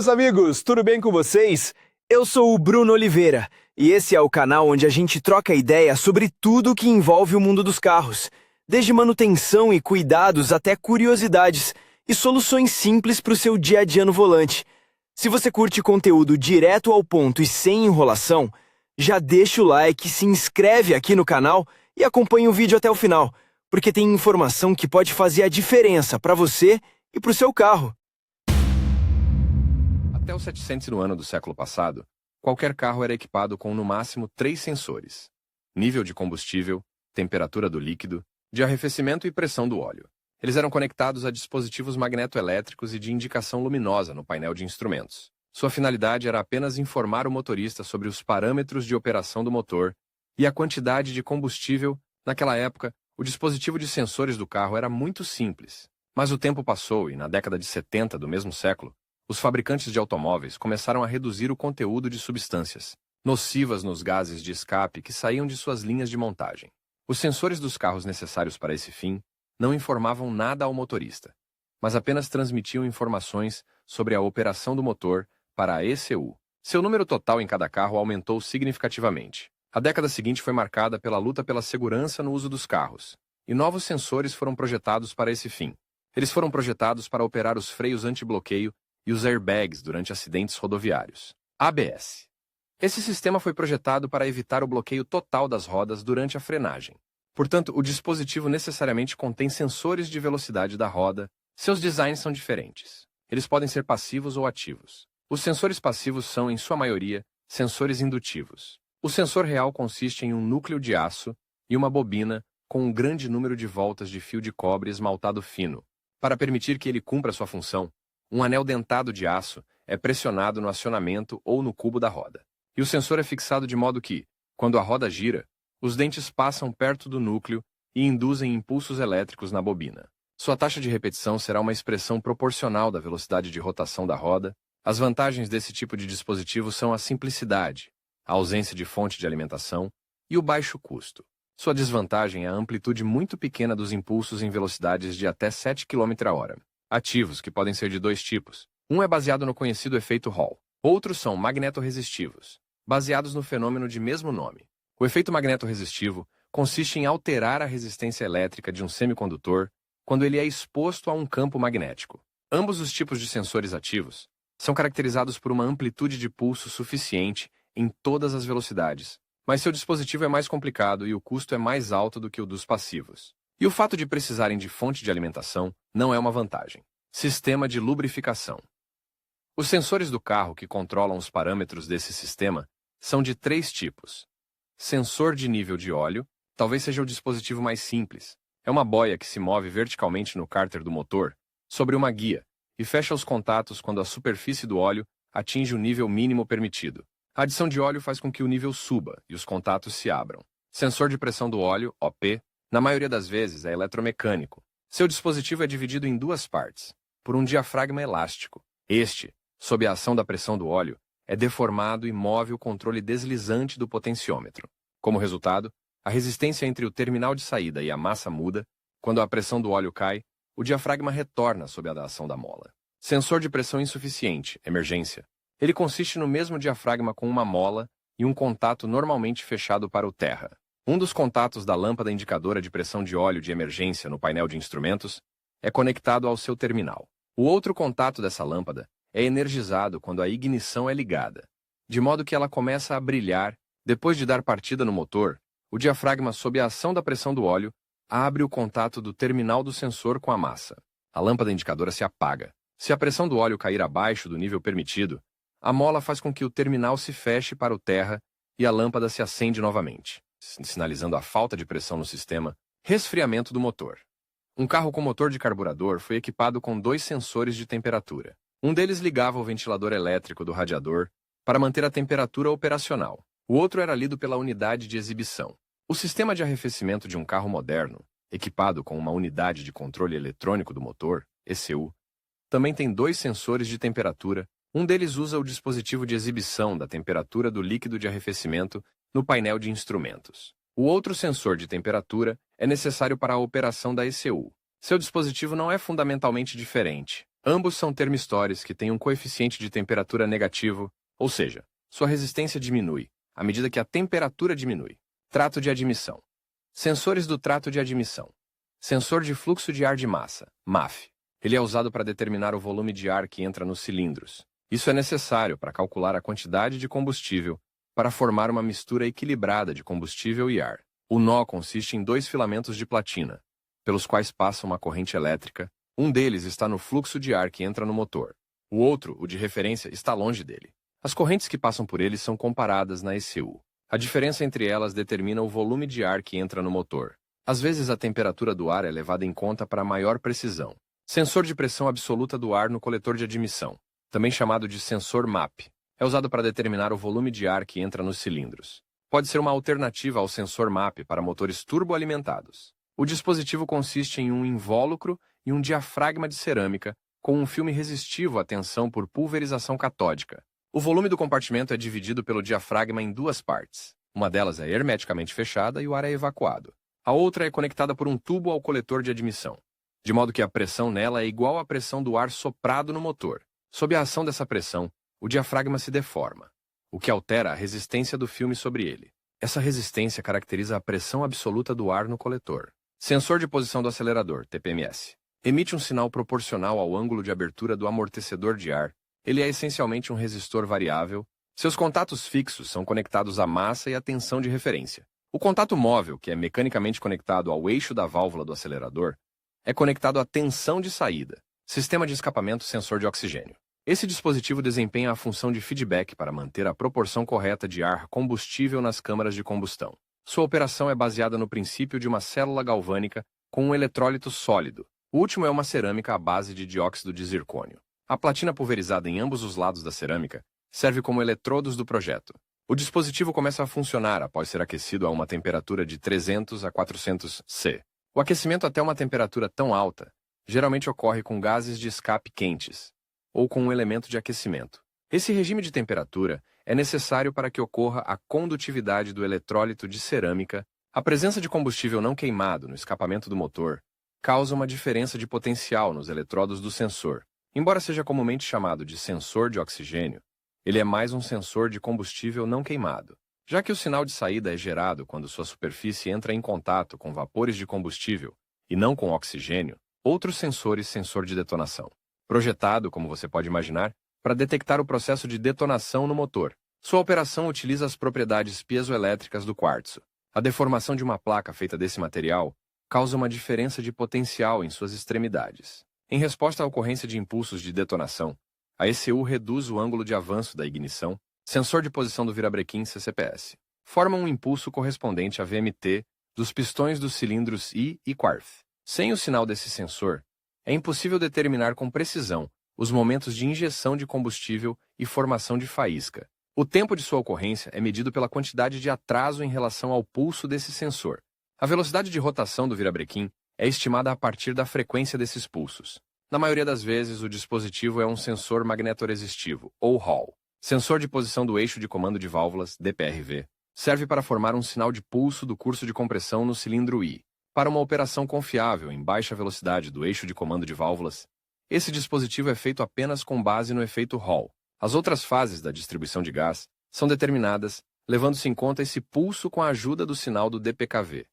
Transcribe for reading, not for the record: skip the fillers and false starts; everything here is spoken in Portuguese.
meus amigos, tudo bem com vocês? Eu sou o Bruno Oliveira e esse é o canal onde a gente troca ideia sobre tudo que envolve o mundo dos carros, desde manutenção e cuidados até curiosidades e soluções simples para o seu dia a dia no volante. Se você curte conteúdo direto ao ponto e sem enrolação, já deixa o like, se inscreve aqui no canal e acompanha o vídeo até o final, porque tem informação que pode fazer a diferença para você e para o seu carro. Até os 700 no ano do século passado, qualquer carro era equipado com no máximo 3 sensores: nível de combustível, temperatura do líquido, de arrefecimento e pressão do óleo. Eles eram conectados a dispositivos magnetoelétricos e de indicação luminosa no painel de instrumentos. Sua finalidade era apenas informar o motorista sobre os parâmetros de operação do motor e a quantidade de combustível. Naquela época, o dispositivo de sensores do carro era muito simples. Mas o tempo passou e, na década de 70 do mesmo século, os fabricantes de automóveis começaram a reduzir o conteúdo de substâncias nocivas nos gases de escape que saíam de suas linhas de montagem. Os sensores dos carros necessários para esse fim não informavam nada ao motorista, mas apenas transmitiam informações sobre a operação do motor para a ECU. Seu número total em cada carro aumentou significativamente. A década seguinte foi marcada pela luta pela segurança no uso dos carros, e novos sensores foram projetados para esse fim. Eles foram projetados para operar os freios anti-bloqueio e os airbags durante acidentes rodoviários. ABS. Esse sistema foi projetado para evitar o bloqueio total das rodas durante a frenagem. Portanto, o dispositivo necessariamente contém sensores de velocidade da roda. Seus designs são diferentes. Eles podem ser passivos ou ativos. Os sensores passivos são, em sua maioria, sensores indutivos. O sensor real consiste em um núcleo de aço e uma bobina com um grande número de voltas de fio de cobre esmaltado fino. Para permitir que ele cumpra sua função, um anel dentado de aço é pressionado no acionamento ou no cubo da roda. E o sensor é fixado de modo que, quando a roda gira, os dentes passam perto do núcleo e induzem impulsos elétricos na bobina. Sua taxa de repetição será uma expressão proporcional da velocidade de rotação da roda. As vantagens desse tipo de dispositivo são a simplicidade, a ausência de fonte de alimentação e o baixo custo. Sua desvantagem é a amplitude muito pequena dos impulsos em velocidades de até 7 km/h. Ativos, que podem ser de dois tipos. Um é baseado no conhecido efeito Hall. Outros são magnetorresistivos, baseados no fenômeno de mesmo nome. O efeito magnetorresistivo consiste em alterar a resistência elétrica de um semicondutor quando ele é exposto a um campo magnético. Ambos os tipos de sensores ativos são caracterizados por uma amplitude de pulso suficiente em todas as velocidades, mas seu dispositivo é mais complicado e o custo é mais alto do que o dos passivos. E o fato de precisarem de fonte de alimentação não é uma vantagem. Sistema de lubrificação. Os sensores do carro que controlam os parâmetros desse sistema são de 3 tipos. Sensor de nível de óleo, talvez seja o dispositivo mais simples. É uma boia que se move verticalmente no cárter do motor, sobre uma guia, e fecha os contatos quando a superfície do óleo atinge o nível mínimo permitido. A adição de óleo faz com que o nível suba e os contatos se abram. Sensor de pressão do óleo, OP, na maioria das vezes é eletromecânico. Seu dispositivo é dividido em 2 partes, por um diafragma elástico. Este, sob a ação da pressão do óleo, é deformado e move o controle deslizante do potenciômetro. Como resultado, a resistência entre o terminal de saída e a massa muda. Quando a pressão do óleo cai, o diafragma retorna sob a ação da mola. Sensor de pressão insuficiente, emergência. Ele consiste no mesmo diafragma com uma mola e um contato normalmente fechado para o terra. Um dos contatos da lâmpada indicadora de pressão de óleo de emergência no painel de instrumentos é conectado ao seu terminal. O outro contato dessa lâmpada é energizado quando a ignição é ligada, de modo que ela começa a brilhar. Depois de dar partida no motor, o diafragma, sob a ação da pressão do óleo, abre o contato do terminal do sensor com a massa. A lâmpada indicadora se apaga. Se a pressão do óleo cair abaixo do nível permitido, a mola faz com que o terminal se feche para o terra e a lâmpada se acende novamente, sinalizando a falta de pressão no sistema. Resfriamento do motor. Um carro com motor de carburador foi equipado com 2 sensores de temperatura. Um deles ligava o ventilador elétrico do radiador para manter a temperatura operacional. O outro era lido pela unidade de exibição. O sistema de arrefecimento de um carro moderno, equipado com uma unidade de controle eletrônico do motor, ECU, também tem 2 sensores de temperatura. Um deles usa o dispositivo de exibição da temperatura do líquido de arrefecimento no painel de instrumentos. O outro sensor de temperatura é necessário para a operação da ECU. Seu dispositivo não é fundamentalmente diferente. Ambos são termistores que têm um coeficiente de temperatura negativo, ou seja, sua resistência diminui à medida que a temperatura diminui. Trato de admissão. Sensores do trato de admissão. Sensor de fluxo de ar de massa, MAF. Ele é usado para determinar o volume de ar que entra nos cilindros. Isso é necessário para calcular a quantidade de combustível para formar uma mistura equilibrada de combustível e ar. O nó consiste em 2 filamentos de platina, pelos quais passa uma corrente elétrica. Um deles está no fluxo de ar que entra no motor. O outro, o de referência, está longe dele. As correntes que passam por ele são comparadas na ECU. A diferença entre elas determina o volume de ar que entra no motor. Às vezes a temperatura do ar é levada em conta para maior precisão. Sensor de pressão absoluta do ar no coletor de admissão, também chamado de sensor MAP, é usado para determinar o volume de ar que entra nos cilindros. Pode ser uma alternativa ao sensor MAP para motores turboalimentados. O dispositivo consiste em um invólucro e um diafragma de cerâmica com um filme resistivo à tensão por pulverização catódica. O volume do compartimento é dividido pelo diafragma em 2 partes. Uma delas é hermeticamente fechada e o ar é evacuado. A outra é conectada por um tubo ao coletor de admissão, de modo que a pressão nela é igual à pressão do ar soprado no motor. Sob a ação dessa pressão, o diafragma se deforma, o que altera a resistência do filme sobre ele. Essa resistência caracteriza a pressão absoluta do ar no coletor. Sensor de posição do acelerador, TPMS. Emite um sinal proporcional ao ângulo de abertura do amortecedor de ar. Ele é essencialmente um resistor variável. Seus contatos fixos são conectados à massa e à tensão de referência. O contato móvel, que é mecanicamente conectado ao eixo da válvula do acelerador, é conectado à tensão de saída, sistema de escapamento sensor de oxigênio. Esse dispositivo desempenha a função de feedback para manter a proporção correta de ar combustível nas câmaras de combustão. Sua operação é baseada no princípio de uma célula galvânica com um eletrólito sólido. O último é uma cerâmica à base de dióxido de zircônio. A platina pulverizada em ambos os lados da cerâmica serve como eletrodos do projeto. O dispositivo começa a funcionar após ser aquecido a uma temperatura de 300 a 400 C. O aquecimento até uma temperatura tão alta geralmente ocorre com gases de escape quentes, ou com um elemento de aquecimento. Esse regime de temperatura é necessário para que ocorra a condutividade do eletrólito de cerâmica. A presença de combustível não queimado no escapamento do motor causa uma diferença de potencial nos eletrodos do sensor. Embora seja comumente chamado de sensor de oxigênio, ele é mais um sensor de combustível não queimado, já que o sinal de saída é gerado quando sua superfície entra em contato com vapores de combustível e não com oxigênio. Outros sensores, sensor de detonação. Projetado, como você pode imaginar, para detectar o processo de detonação no motor. Sua operação utiliza as propriedades piezoelétricas do quartzo. A deformação de uma placa feita desse material causa uma diferença de potencial em suas extremidades. Em resposta à ocorrência de impulsos de detonação, a ECU reduz o ângulo de avanço da ignição, sensor de posição do virabrequim CCPS. Forma um impulso correspondente à VMT dos pistões dos cilindros I e quarth. Sem o sinal desse sensor, é impossível determinar com precisão os momentos de injeção de combustível e formação de faísca. O tempo de sua ocorrência é medido pela quantidade de atraso em relação ao pulso desse sensor. A velocidade de rotação do virabrequim é estimada a partir da frequência desses pulsos. Na maioria das vezes, o dispositivo é um sensor magnetoresistivo, ou Hall. Sensor de posição do eixo de comando de válvulas, DPRV, serve para formar um sinal de pulso do curso de compressão no cilindro I. Para uma operação confiável em baixa velocidade do eixo de comando de válvulas, esse dispositivo é feito apenas com base no efeito Hall. As outras fases da distribuição de gás são determinadas levando-se em conta esse pulso com a ajuda do sinal do DPKV.